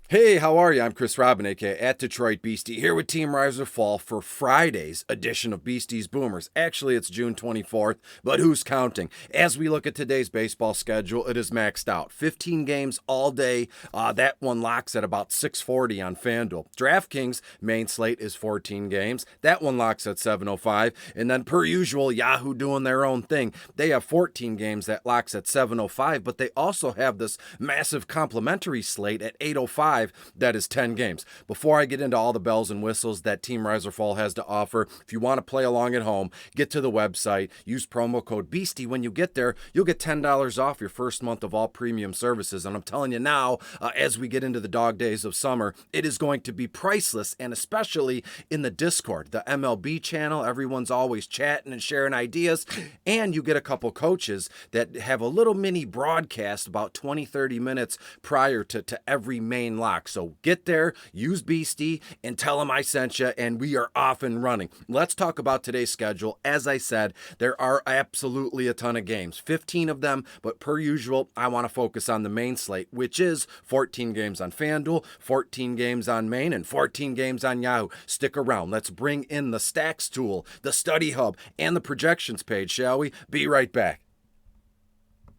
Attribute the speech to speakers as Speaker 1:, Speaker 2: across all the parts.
Speaker 1: Hey, how are you? I'm Chris Robin, aka at Detroit Beastie, here with Team Rise or Fall for Friday's edition of Beasties Boomers. Actually, it's June 24th, but who's counting? As we look at today's baseball schedule, it is maxed out. 15 games all day. That one locks at about 640 on FanDuel. DraftKings main slate is 14 games. That one locks at 705. And then, per usual, Yahoo doing their own thing. They have 14 games that locks at 705, but they also have this massive complimentary slate at 805. That is 10 games. Before I get into all the bells and whistles that Team Rise or Fall has to offer, if you want to play along at home, get to the website, use promo code BEASTIE. When you get there, you'll get $10 off your first month of all premium services. And I'm telling you now, as we get into the dog days of summer, it is going to be priceless, and especially in the Discord, the MLB channel. Everyone's always chatting and sharing ideas, and you get a couple coaches that have a little mini broadcast about 20-30 minutes prior to every main lock. So get there, use Beastie, and tell them I sent you, and we are off and running. Let's talk about today's schedule. As I said, there are absolutely a ton of games, 15 of them, but per usual, I want to focus on the main slate, which is 14 games on FanDuel, 14 games on Main, and 14 games on Yahoo. Stick around. Let's bring in the Stacks tool, the Study Hub, and the projections page, shall we? Be right back.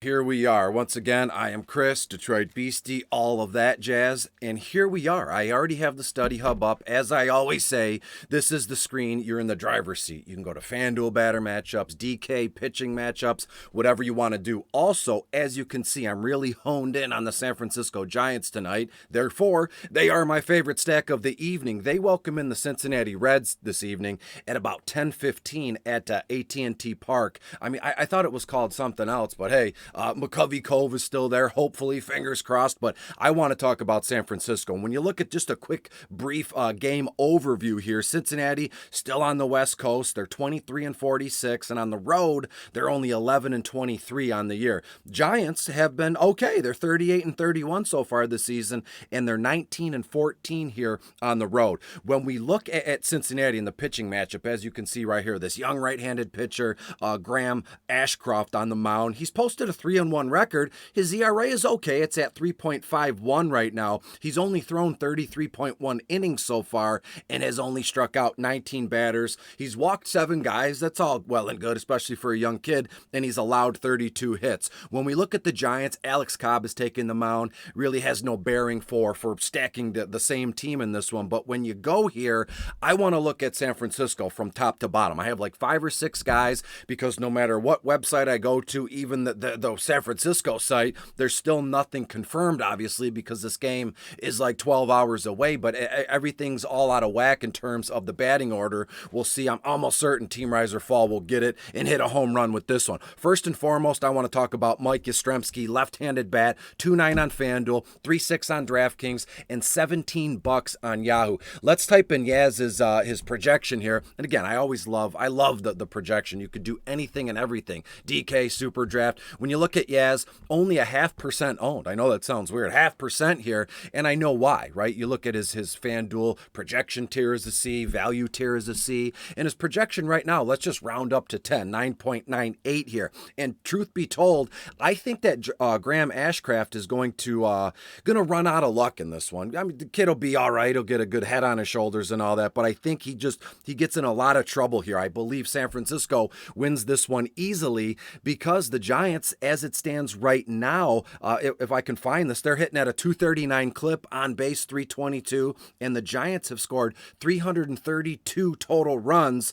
Speaker 1: Here we are. Once again, I am Chris, Detroit Beastie, all of that jazz. And here we are. I already have the Study Hub up. As I always say, this is the screen. You're in the driver's seat. You can go to FanDuel batter matchups, DK pitching matchups, whatever you want to do. Also, as you can see, I'm really honed in on the San Francisco Giants tonight. Therefore, they are my favorite stack of the evening. They welcome in the Cincinnati Reds this evening at about 10:15 at AT&T Park. I mean, I thought it was called something else, but hey, McCovey Cove is still there, hopefully, fingers crossed, but I want to talk about San Francisco. When you look at just a quick, brief game overview here, Cincinnati still on the West Coast. They're 23-46, and on the road, they're only 11-23 on the year. Giants have been okay. They're 38-31 so far this season, and they're 19-14 here on the road. When we look at Cincinnati in the pitching matchup, as you can see right here, this young right-handed pitcher, Graham Ashcroft on the mound, he's posted a 3-1 record. His ERA is okay. It's at 3.51 right now. He's only thrown 33.1 innings so far and has only struck out 19 batters. He's walked 7 guys. That's all well and good, especially for a young kid, and he's allowed 32 hits. When we look at the Giants, Alex Cobb is taking the mound. Really has no bearing for stacking the same team in this one. But when you go here, I want to look at San Francisco from top to bottom. I have like 5 or 6 guys because no matter what website I go to, even the San Francisco site, there's still nothing confirmed, obviously, because this game is like 12 hours away, but everything's all out of whack in terms of the batting order. We'll see. I'm almost certain Team Rise or Fall will get it and hit a home run with this one. First and foremost, I want to talk about Mike Yastrzemski, left-handed bat, 2.9 on FanDuel, 3.6 on DraftKings, and $17 on Yahoo. Let's type in Yaz's his projection here. And again, I love the projection. You could do anything and everything. DK, Super Draft. When you look at Yaz, only a 0.5% owned. I know that sounds weird. 0.5% here, and I know why, right? You look at his FanDuel projection tier is a C, value tier is a C, and his projection right now, let's just round up to 10, 9.98 here. And truth be told, I think that Graham Ashcraft is going to run out of luck in this one. I mean, the kid will be all right. He'll get a good head on his shoulders and all that, but I think he gets in a lot of trouble here. I believe San Francisco wins this one easily because the Giants, as it stands right now, if I can find this, they're hitting at a 239 clip, on base 322, and the Giants have scored 332 total runs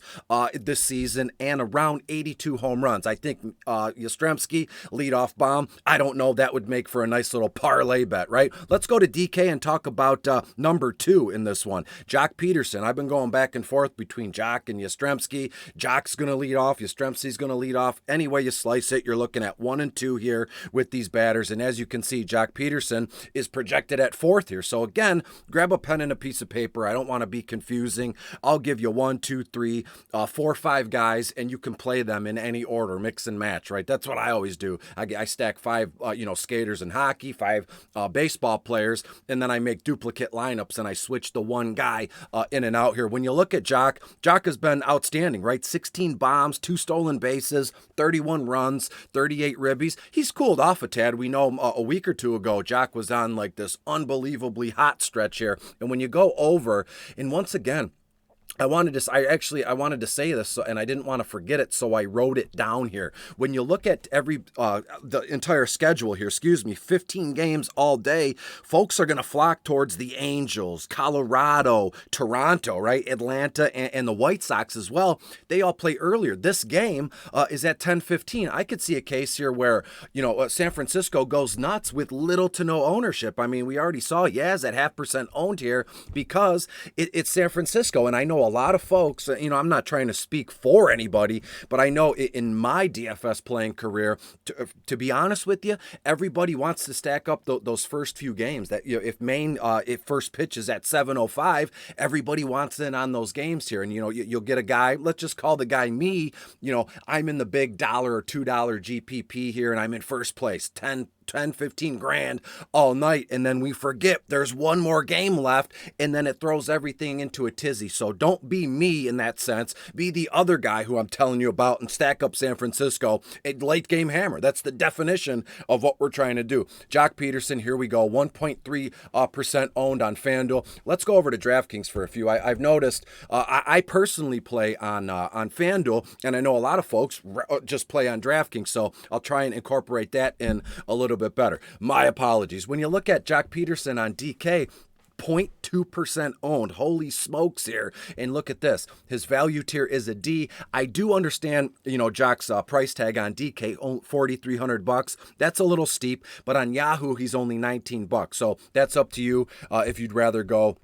Speaker 1: this season and around 82 home runs. I think Yastrzemski, leadoff bomb, I don't know, that would make for a nice little parlay bet, right? Let's go to DK and talk about number 2 in this one, Jock Peterson. I've been going back and forth between Jock and Yastrzemski. Jock's going to lead off, Yastrzemski's going to lead off. Any way you slice it, you're looking at 1 and 2 here with these batters. And as you can see, Jock Peterson is projected at 4th here. So again, grab a pen and a piece of paper. I don't want to be confusing. I'll give you 1, 2, 3, 4, 5 guys, and you can play them in any order, mix and match, right? That's what I always do. I stack 5, skaters in hockey, 5 baseball players, and then I make duplicate lineups and I switch the one guy in and out here. When you look at Jock has been outstanding, right? 16 bombs, 2 stolen bases, 31 runs, 38 ribbies. ribbies. He's cooled off a tad. We know a week or two ago, Jock was on like this unbelievably hot stretch here. And when you go over, and once again, I wanted to say this, and I didn't want to forget it, so I wrote it down here. When you look at the entire schedule here, 15 games all day, folks are going to flock towards the Angels, Colorado, Toronto, right? Atlanta, and the White Sox as well. They all play earlier. This game is at 10:15. I could see a case here where, San Francisco goes nuts with little to no ownership. I mean, we already saw Yaz at 0.5% owned here because it's San Francisco, and I know a lot of folks, I'm not trying to speak for anybody, but I know in my DFS playing career, to be honest with you, everybody wants to stack up those first few games. That if first pitch is at 7:05, everybody wants in on those games here, and you'll get a guy. Let's just call the guy me. I'm in the big $1 or $2 GPP here, and I'm in first place, 10-15 grand all night, and then we forget there's one more game left, and then it throws everything into a tizzy. So don't be me in that sense. Be the other guy who I'm telling you about and stack up San Francisco, a late game hammer. That's the definition of what we're trying to do. Jock Peterson, here we go, 1.3% owned on FanDuel. Let's go over to DraftKings for a few. I've noticed I personally play on FanDuel, and I know a lot of folks just play on DraftKings, so I'll try and incorporate that in a little bit better. My apologies. When you look at Jock Peterson on DK, 0.2% owned. Holy smokes here. And look at this. His value tier is a D. I do understand, Jock's price tag on DK, $4,300. That's a little steep, but on Yahoo, he's only $19. So that's up to you if you'd rather go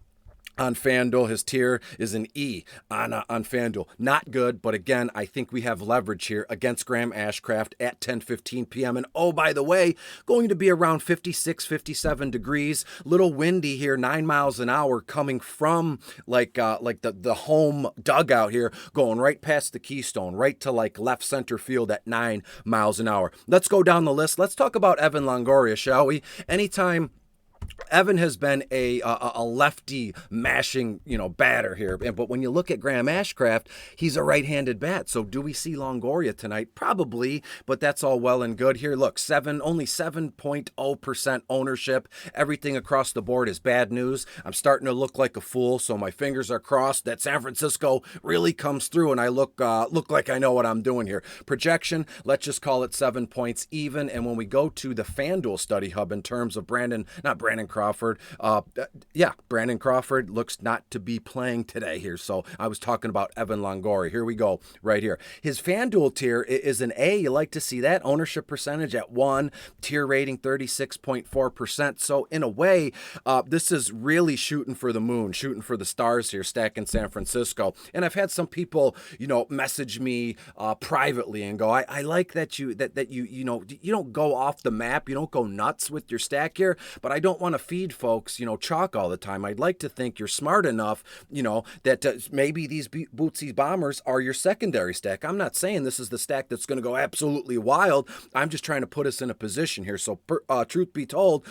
Speaker 1: on FanDuel. His tier is an E on FanDuel. Not good, but again, I think we have leverage here against Graham Ashcraft at 10:15 p.m. And oh, by the way, going to be around 56, 57 degrees. Little windy here, 9 miles an hour coming from like the home dugout here, going right past the Keystone, right to like left center field at 9 miles an hour. Let's go down the list. Let's talk about Evan Longoria, shall we? Anytime Evan has been a lefty mashing, batter here. But when you look at Graham Ashcraft, he's a right-handed bat. So do we see Longoria tonight? Probably, but that's all well and good here. Look, only 7.0% ownership. Everything across the board is bad news. I'm starting to look like a fool, so my fingers are crossed that San Francisco really comes through, and I look like I know what I'm doing here. Projection, let's just call it 7 points even. And when we go to the FanDuel Study Hub in terms of Brandon Crawford. Brandon Crawford looks not to be playing today here. So I was talking about Evan Longoria. Here we go, right here. His FanDuel tier is an A. You like to see that. Ownership percentage at 1. Tier rating 36.4%. So in a way, this is really shooting for the moon, shooting for the stars here, stacking San Francisco. And I've had some people, message me privately and go, I like that you don't go off the map. You don't go nuts with your stack here, but I don't want to feed folks, chalk all the time. I'd like to think you're smart enough, that maybe these Bootsy Bombers are your secondary stack. I'm not saying this is the stack that's going to go absolutely wild. I'm just trying to put us in a position here. So, truth be told,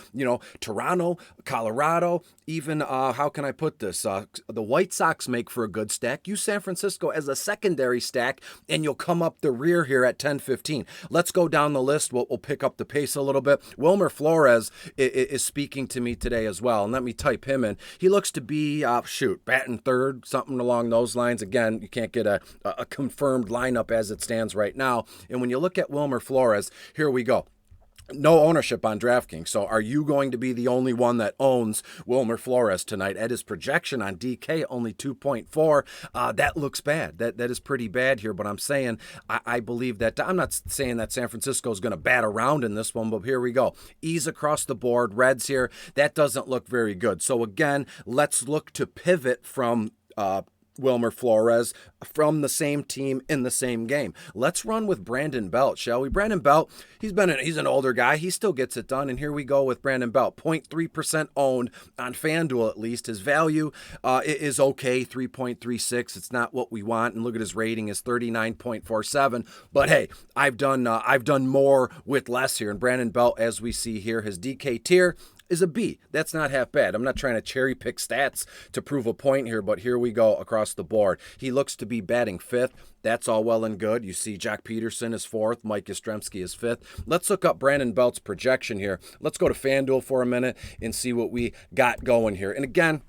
Speaker 1: Toronto, Colorado, even, how can I put this? The White Sox make for a good stack. Use San Francisco as a secondary stack, and you'll come up the rear here at 10:15. Let's go down the list. We'll pick up the pace a little bit. Wilmer Flores is speaking to me today as well, and let me type him in. He looks to be, batting third, something along those lines. Again, you can't get a confirmed lineup as it stands right now. And when you look at Wilmer Flores, here we go. No ownership on DraftKings. So are you going to be the only one that owns Wilmer Flores tonight? At his projection on DK, only 2.4. That looks bad. That is pretty bad here. But I'm saying I believe that. I'm not saying that San Francisco is going to bat around in this one, but here we go. Ease across the board. Reds here. That doesn't look very good. So again, let's look to pivot from Wilmer Flores from the same team in the same game. Let's run with Brandon Belt, shall we? Brandon Belt, he's an older guy. He still gets it done. And here we go with Brandon Belt, 0.3% owned on FanDuel at least. His value is okay, 3.36. It's not what we want. And look at his rating is 39.47. But hey, I've done more with less here. And Brandon Belt, as we see here, his DK tier is a B. That's not half bad. I'm not trying to cherry pick stats to prove a point here, but here we go across the board. He looks to be batting fifth. That's all well and good. You see Jack Peterson is fourth. Mike Yastrzemski is fifth. Let's look up Brandon Belt's projection here. Let's go to FanDuel for a minute and see what we got going here. And again,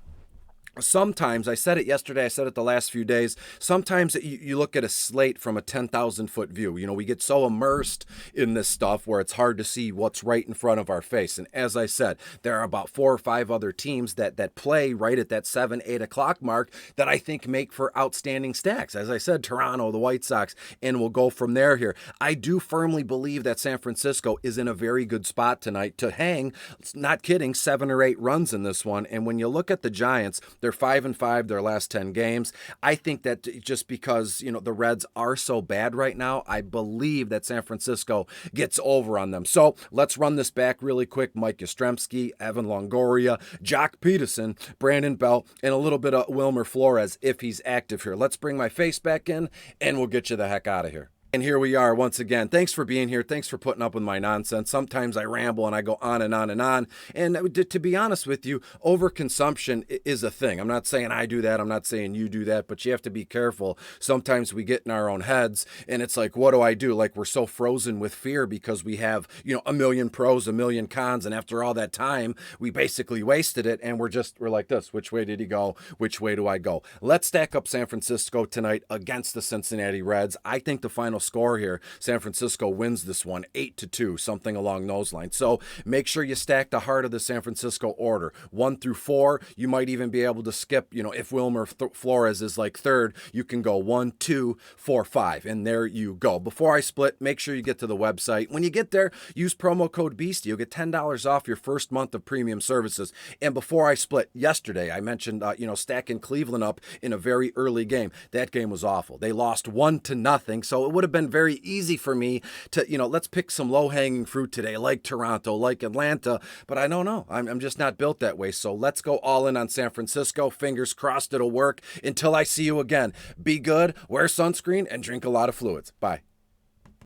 Speaker 1: sometimes, I said it yesterday, I said it the last few days, sometimes you look at a slate from a 10,000-foot view. You know, we get so immersed in this stuff where it's hard to see what's right in front of our face. And as I said, there are about 4 or 5 other teams that play right at that 7, 8 o'clock mark that I think make for outstanding stacks. As I said, Toronto, the White Sox, and we'll go from there here. I do firmly believe that San Francisco is in a very good spot tonight to hang, not kidding, 7 or 8 runs in this one. And when you look at the Giants, they're 5-5 their last 10 games. I think that just because, you know, the Reds are so bad right now, I believe that San Francisco gets over on them. So let's run this back really quick. Mike Yastrzemski, Evan Longoria, Jock Peterson, Brandon Belt, and a little bit of Wilmer Flores if he's active here. Let's bring my face back in and we'll get you the heck out of here. And here we are once again. Thanks for being here. Thanks for putting up with my nonsense. Sometimes I ramble and I go on and on and on. And to be honest with you, overconsumption is a thing. I'm not saying I do that. I'm not saying you do that, but you have to be careful. Sometimes we get in our own heads and it's like, what do I do? Like we're so frozen with fear because we have, you know, a million pros, a million cons. And after all that time, we basically wasted it. And we're like this. Which way did he go? Which way do I go? Let's stack up San Francisco tonight against the Cincinnati Reds. I think the final score here, San Francisco wins this one 8-2, something along those lines. So make sure you stack the heart of the San Francisco order 1 through 4. You might even be able to skip, you know, if Wilmer Flores is like third, you can go 1, 2, 4, 5, and there you go. Before I split, make sure you get to the website. When you get there, use promo code Beastie. You'll get $10 off your first month of premium services. And before I split, yesterday I mentioned stacking Cleveland up in a very early game. That game was awful. They lost 1-0, so it would have been very easy for me to, let's pick some low-hanging fruit today, like Toronto, like Atlanta, but I don't know. I'm just not built that way, so let's go all in on San Francisco. Fingers crossed it'll work. Until I see you again, be good, wear sunscreen, and drink a lot of fluids. Bye.